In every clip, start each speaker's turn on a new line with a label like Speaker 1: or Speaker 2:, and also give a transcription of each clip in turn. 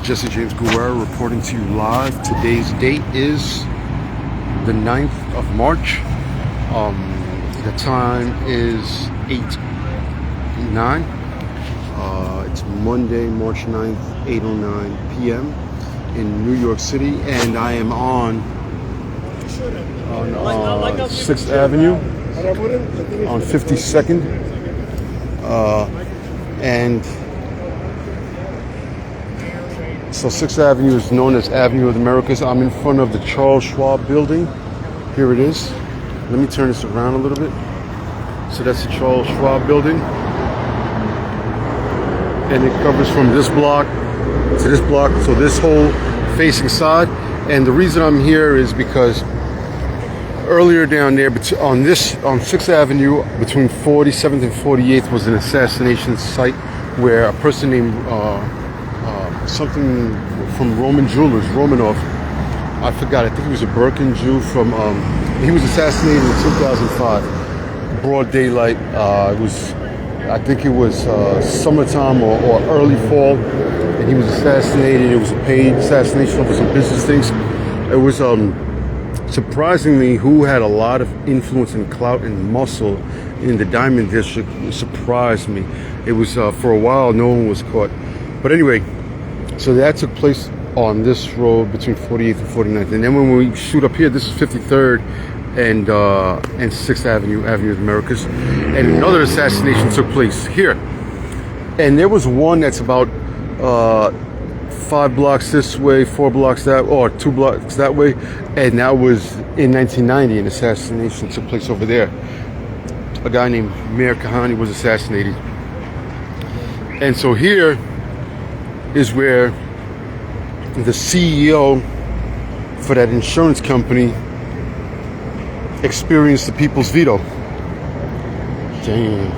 Speaker 1: Jesse James Guerrero reporting to you live. Today's date is the 9th of March. The time is 8:09. It's Monday, March 9th, 8:09 p.m. in New York City, and I am on 6th Avenue on 52nd, and so 6th Avenue is known as Avenue of the Americas. I'm in front of the Charles Schwab building. Here it is. Let me turn this around a little bit. So that's the Charles Schwab building, and it covers from this block to this block, so this whole facing side. And the reason I'm here is because earlier down there on 6th Avenue between 47th and 48th was an assassination site where a person named something from Roman Jewelers, Romanov, I forgot, I think he was a Birkin Jew from, he was assassinated in 2005, broad daylight. I think it was summertime or early fall, and he was assassinated. It was a paid assassination for some business things. It was surprisingly who had a lot of influence and clout and muscle in the Diamond District. It surprised me. It was for a while no one was caught, but anyway, so that took place on this road between 48th and 49th. And then when we shoot up here, this is 53rd and 6th Avenue, Avenue of the Americas. And another assassination took place here. And there was one that's about 5 blocks this way, 4 blocks that, or 2 blocks that way. And that was in 1990, an assassination took place over there. A guy named Mayor Kahani was assassinated. And so here is where the CEO for that insurance company experienced the people's veto. Damn.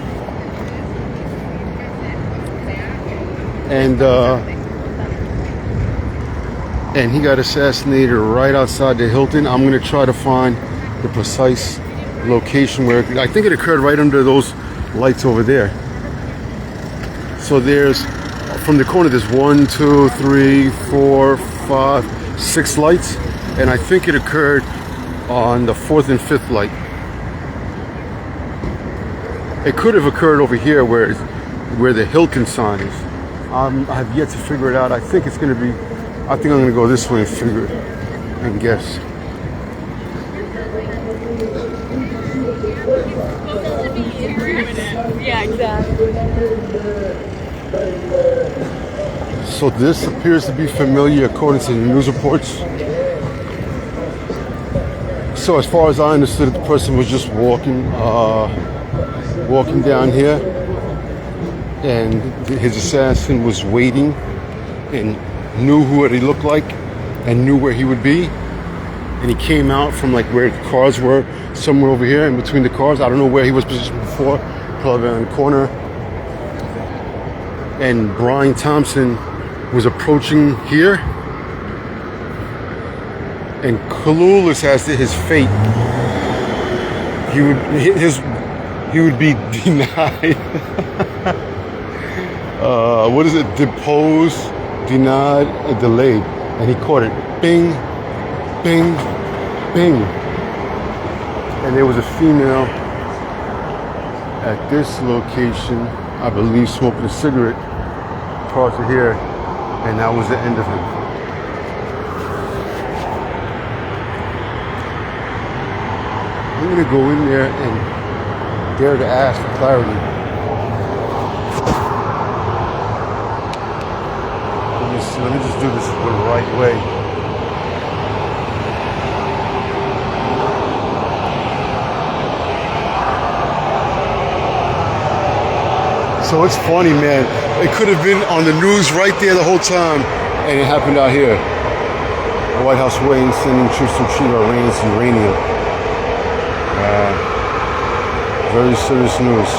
Speaker 1: And he got assassinated right outside the Hilton. I'm gonna try to find the precise location where I think it occurred right under those lights over there. So there's, from the corner, there's 1, 2, 3, 4, 5, 6 lights, and I think it occurred on the 4th and 5th light. It could have occurred over here where the Hilton sign is. I have yet to figure it out. I think I'm gonna go this way and figure it and guess.
Speaker 2: Yeah, exactly.
Speaker 1: So this appears to be familiar according to the news reports. So as far as I understood it, the person was just walking down here, and his assassin was waiting and knew what he looked like and knew where he would be. And he came out from like where the cars were, somewhere over here in between the cars. I don't know where he was positioned before, probably on the corner. And Brain Thompson was approaching here, and clueless as to his fate. He would be denied. What is it? Deposed, denied, and delayed. And he caught it. Bing, bing, bing. And there was a female at this location, I believe, smoking a cigarette across here, and that was the end of him. I'm gonna go in there and dare to ask for clarity. Let me just do this the right way. So it's funny, man. It could have been on the news right there the whole time, and it happened out here. The White House waiting, sending troops to treat Iran's uranium. Very serious news.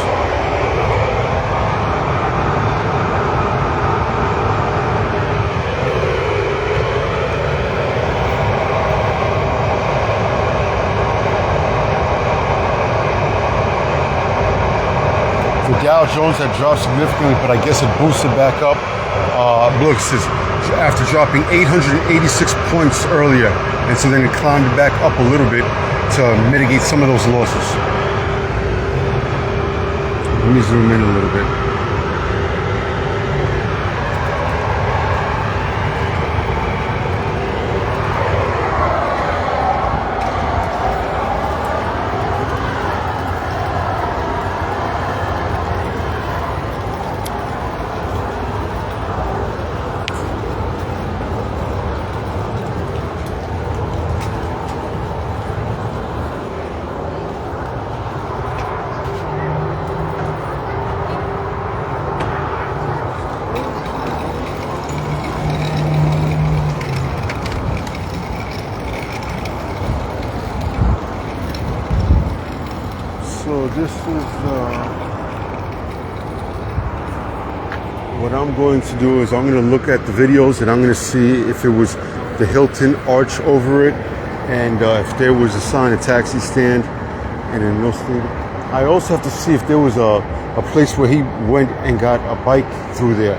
Speaker 1: The Dow Jones had dropped significantly, but I guess it boosted back up. Look, it says after dropping 886 points earlier. And so then it climbed back up a little bit to mitigate some of those losses. Let me zoom in a little bit. So this is what I'm going to do is I'm going to look at the videos and I'm going to see if it was the Hilton arch over it and if there was a sign, a taxi stand, and then no stand. I also have to see if there was a place where he went and got a bike through there.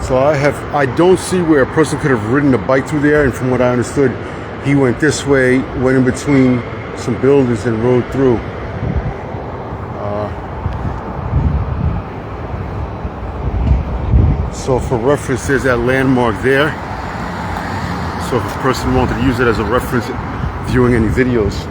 Speaker 1: So I don't see where a person could have ridden a bike through there, and from what I understood, he went this way, went in between some buildings and rode through. So for reference, there's that landmark there. So if a person wanted to use it as a reference viewing any videos.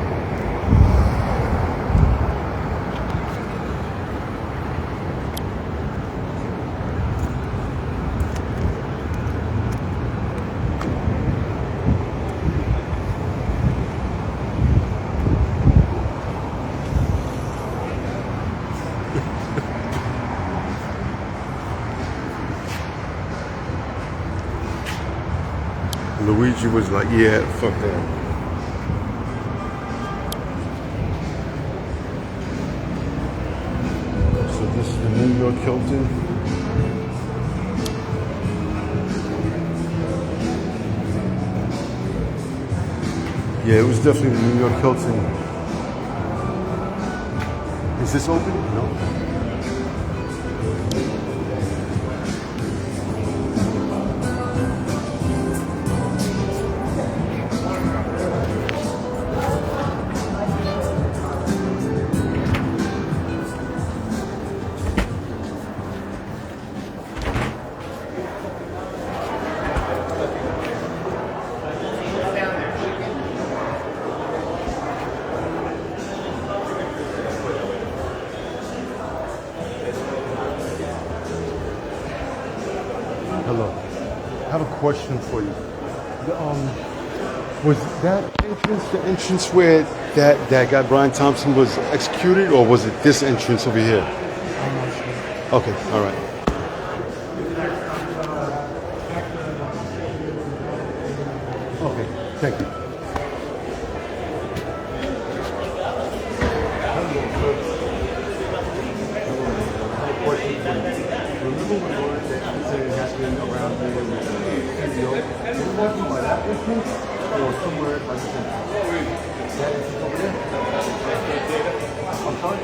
Speaker 1: Luigi was like, yeah, fuck that. So this is the New York Hilton. Yeah, it was definitely the New York Hilton. Is this open? No. Hello. I have a question for you. Was that entrance the entrance where that guy Brian Thompson was executed, or was it this entrance over here?
Speaker 2: I'm not sure.
Speaker 1: Okay, all right. Okay, thank you. Remember when Lawrence said it has been around here with the CEO? Is it walking by that entrance or somewhere by this entrance? That entrance over there? I'm sorry?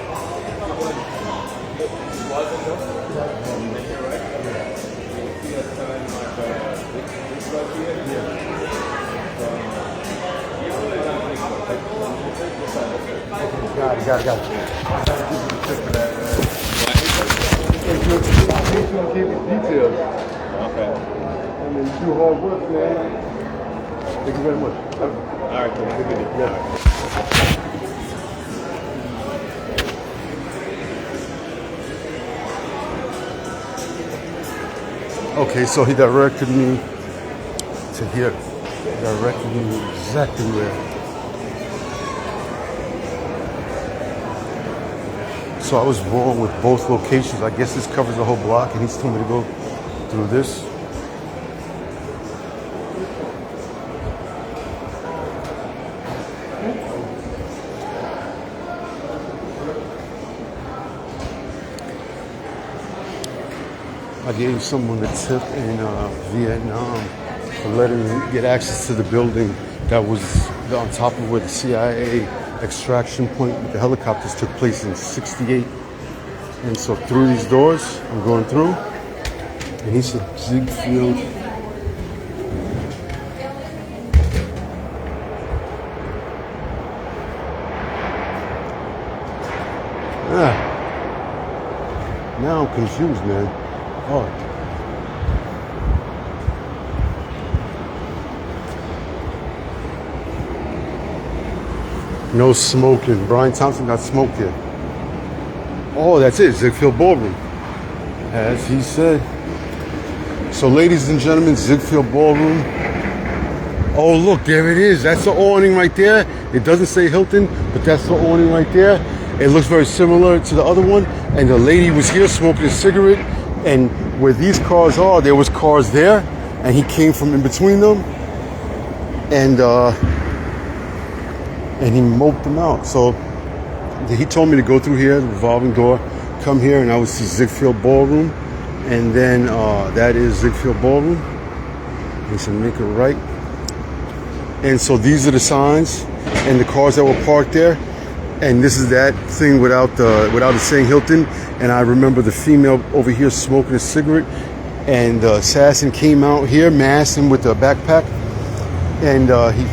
Speaker 1: Got it. Make sure I keep it detailed.
Speaker 3: Okay.
Speaker 1: I mean, you do hard work, man. Thank you very much.
Speaker 3: All right, good video.
Speaker 1: Yeah. Okay, so he directed me to here. He directed me exactly where. So I was wrong with both locations. I guess this covers the whole block, and he's told me to go through this. I gave someone a tip in Vietnam for letting me get access to the building that was on top of where the CIA extraction point with the helicopters took place in '68. And so through these doors, I'm going through, and he said Ziegfeld. Now I'm confused, man. Oh. No smoking. Brian Thompson got smoked here. Oh, that's it. Ziegfeld Ballroom. As he said. So, ladies and gentlemen, Ziegfeld Ballroom. Oh, look, there it is. That's the awning right there. It doesn't say Hilton, but that's the awning right there. It looks very similar to the other one. And the lady was here smoking a cigarette. And where these cars are, there was cars there. And he came from in between them. And he moped them out. So he told me to go through here, the revolving door, come here, and I would see Ziegfeld Ballroom. And then that is Ziegfeld Ballroom. He said, make a right. And so these are the signs and the cars that were parked there. And this is that thing without it saying Hilton. And I remember the female over here smoking a cigarette. And the assassin came out here, masked him with a backpack. And he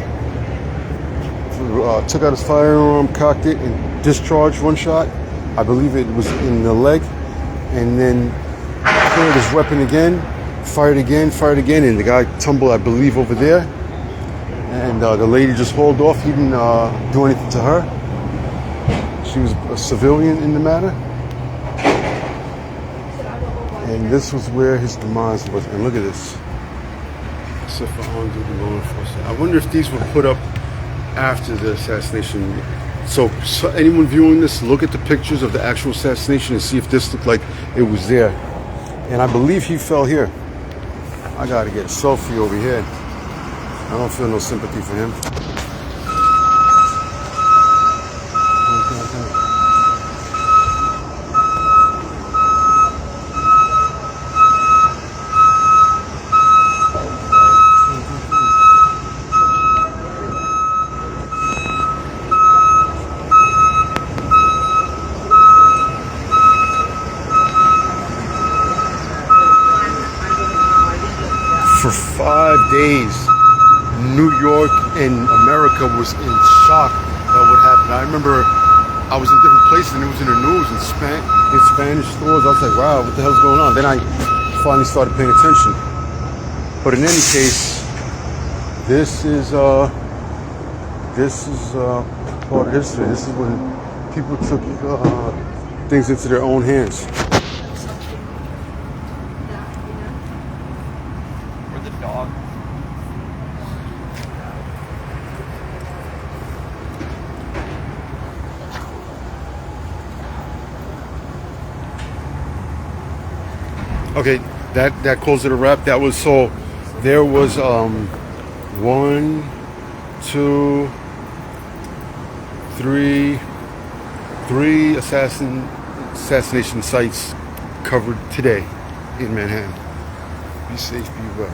Speaker 1: took out his firearm, cocked it, and discharged one shot. I believe it was in the leg. And then cleared his weapon again, fired again, and the guy tumbled, I believe, over there. And the lady just hauled off. He didn't do anything to her. She was a civilian in the matter. And this was where his demise was. And look at this. Except for on-duty law enforcement. I wonder if these were put up after the assassination. So anyone viewing this, look at the pictures of the actual assassination and see if this looked like it was there. And I believe he fell here. I gotta get a selfie over here. I don't feel no sympathy for him. For 5 days, New York and America was in shock at what happened. I remember I was in different places and it was in the news in Spanish stores. I was like, wow, what the hell's going on? Then I finally started paying attention. But in any case, this is part of history. This is when people took things into their own hands. Okay, that calls it a wrap. That was so. There was 1, 2, 3 assassination sites covered today in Manhattan. Be safe, be well.